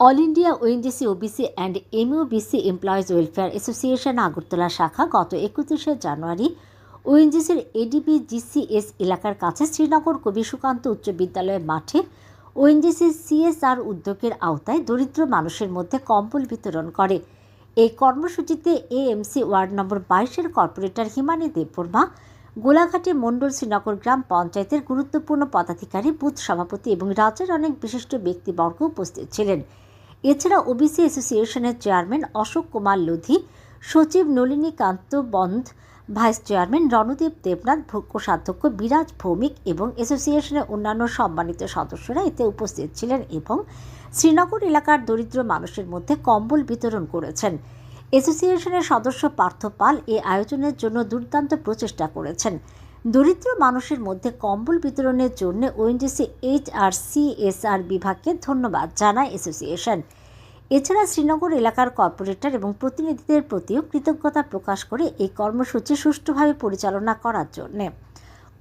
All India ONGC OBC and MOBC employees welfare association Agartala শাখা গত 31শে জানুয়ারি ওএনজিসির ADB GCS এলাকার কাছে শ্রীনগর কবি সুকান্ত উচ্চ বিদ্যালয়ের মাঠে ওএনজিসির সিএসআর উদ্যোগের আওতায় দরিদ্র মানুষের মধ্যে কম্বল বিতরণ করে। এই কর্মসূচিতে এএমসি ওয়ার্ড নম্বর 22-এর কর্পোরেটর হিমানী দেববর্মা, গোলাঘাটি মণ্ডল শ্রীনগর গ্রাম পঞ্চায়েতের গুরুত্বপূর্ণ পদাধিকারী, বুথ সভাপতি এবং রাজ্যের অনেক বিশিষ্ট ব্যক্তিবর্গ উপস্থিত ছিলেন। এছাড়া ওবিসি অ্যাসোসিয়েশনের চেয়ারম্যান অশোক কুমার লোধি, সচিব নলিনীকান্ত বন্দ, ভাইস চেয়ারম্যান রণদীপ দেবনাথ, কোষাধ্যক্ষ বিরাজ ভৌমিক এবং অ্যাসোসিয়েশনের অন্যান্য সম্মানিত সদস্যরা এতে উপস্থিত ছিলেন এবং শ্রীনগর এলাকার দরিদ্র মানুষের মধ্যে কম্বল বিতরণ করেছেন। অ্যাসোসিয়েশনের সদস্য পার্থ পাল এই আয়োজনের জন্য দুর্দান্ত প্রচেষ্টা করেছেন। দরিদ্র মানুষের মধ্যে কম্বল বিতরণের জন্য ওএনজিসি এইচআরসিএসআর বিভাগকে ধন্যবাদ জানায় অ্যাসোসিয়েশন। এছাড়া শ্রীনগর এলাকার কর্পোরেটর এবং প্রতিনিধিদের প্রতিও কৃতজ্ঞতা প্রকাশ করে এই কর্মসূচি সুষ্ঠুভাবে পরিচালনা করার জন্য।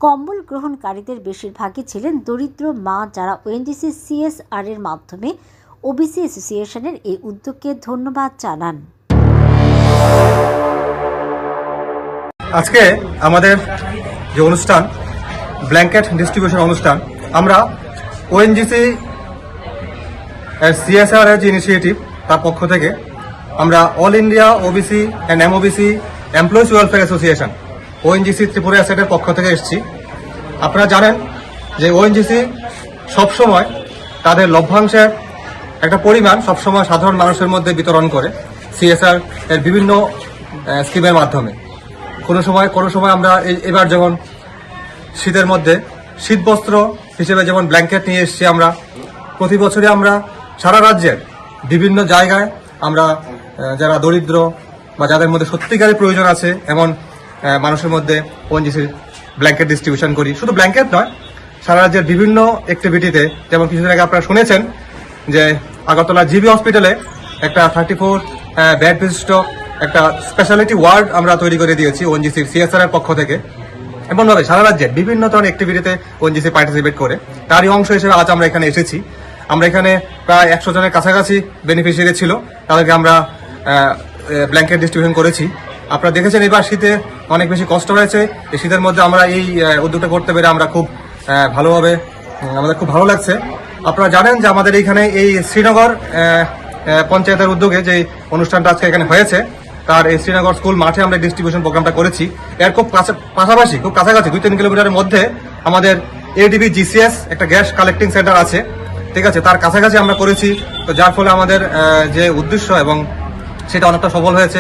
কম্বল গ্রহণকারীদের বেশিরভাগই ছিলেন দরিদ্র মা, যারা ওএনজিসি সিএসআর এর মাধ্যমে ওবিসি অ্যাসোসিয়েশনের এই উদ্যোগকে ধন্যবাদ জানান। আজকে আমাদের যে অনুষ্ঠান, ব্ল্যাঙ্কেট ডিস্ট্রিবিউশন অনুষ্ঠান, আমরা ওএনজিসি সিএসআর এর যে ইনিশিয়েটিভ তার পক্ষ থেকে আমরা all India OBC and MOBC employees welfare association ONGC Tripura অ্যাসেটের পক্ষ থেকে এসেছি। আপনারা জানেন যে ওএনজিসি সবসময় তাদের লভ্যাংশের একটা পরিমাণ সবসময় সাধারণ মানুষের মধ্যে বিতরণ করে সিএসআর এর বিভিন্ন স্কিমের মাধ্যমে। কোনো সময় আমরা এবার যেমন শীতের মধ্যে শীতবস্ত্র হিসেবে যেমন ব্ল্যাঙ্কেট নিয়ে এসেছি। আমরা প্রতি বছরই আমরা সারা রাজ্যের বিভিন্ন জায়গায় আমরা যারা দরিদ্র বা যাদের মধ্যে সত্যিকারের প্রয়োজন আছে এমন মানুষের মধ্যে ওএনজিসির ব্ল্যাঙ্কেট ডিস্ট্রিবিউশন করি। শুধু ব্ল্যাঙ্কেট নয়, সারা রাজ্যের বিভিন্ন অ্যাক্টিভিটিতে, যেমন কিছুদিন আগে আপনারা শুনেছেন যে আগরতলা জিবি হসপিটালে একটা 34 বেড বিশিষ্ট একটা স্পেশালিটি ওয়ার্ড আমরা তৈরি করে দিয়েছি ওএনজিসির সিএসআর এর পক্ষ থেকে। এমনভাবে সারা রাজ্যে বিভিন্ন ধরনের অ্যাক্টিভিটিতে ওএনজিসি পার্টিসিপেট করে তারই অংশ হিসেবে আজ আমরা এখানে এসেছি। আমরা এখানে প্রায় 100 জনের কাছাকাছি বেনিফিশিয়ারি ছিল, তাদেরকে আমরা ব্ল্যাঙ্কেট ডিস্ট্রিবিউশন করেছি। আপনারা দেখেছেন এবার শীতে অনেক বেশি কষ্ট হয়েছে। এই শীতের মধ্যে আমরা এই উদ্যোগটা করতে পেরে আমরা খুব ভালোভাবে, আমাদের খুব ভালো লাগছে। আপনারা জানেন যে আমাদের এইখানে এই শ্রীনগর পঞ্চায়েতের উদ্যোগে যে অনুষ্ঠানটা আজকে এখানে হয়েছে, তার এই শ্রীনগর স্কুল মাঠে আমরা ডিস্ট্রিবিউশন প্রোগ্রামটা করেছি। এর খুব পাশাপাশি, খুব কাছাকাছি 2-3 কিলোমিটারের মধ্যে আমাদের এডিবি জিসিএস একটা গ্যাস কালেক্টিং সেন্টার আছে, ঠিক আছে, তার কাছাকাছি আমরা করেছি। তো যার ফলে আমাদের যে উদ্দেশ্য এবং সেটা অনেকটা সফল হয়েছে।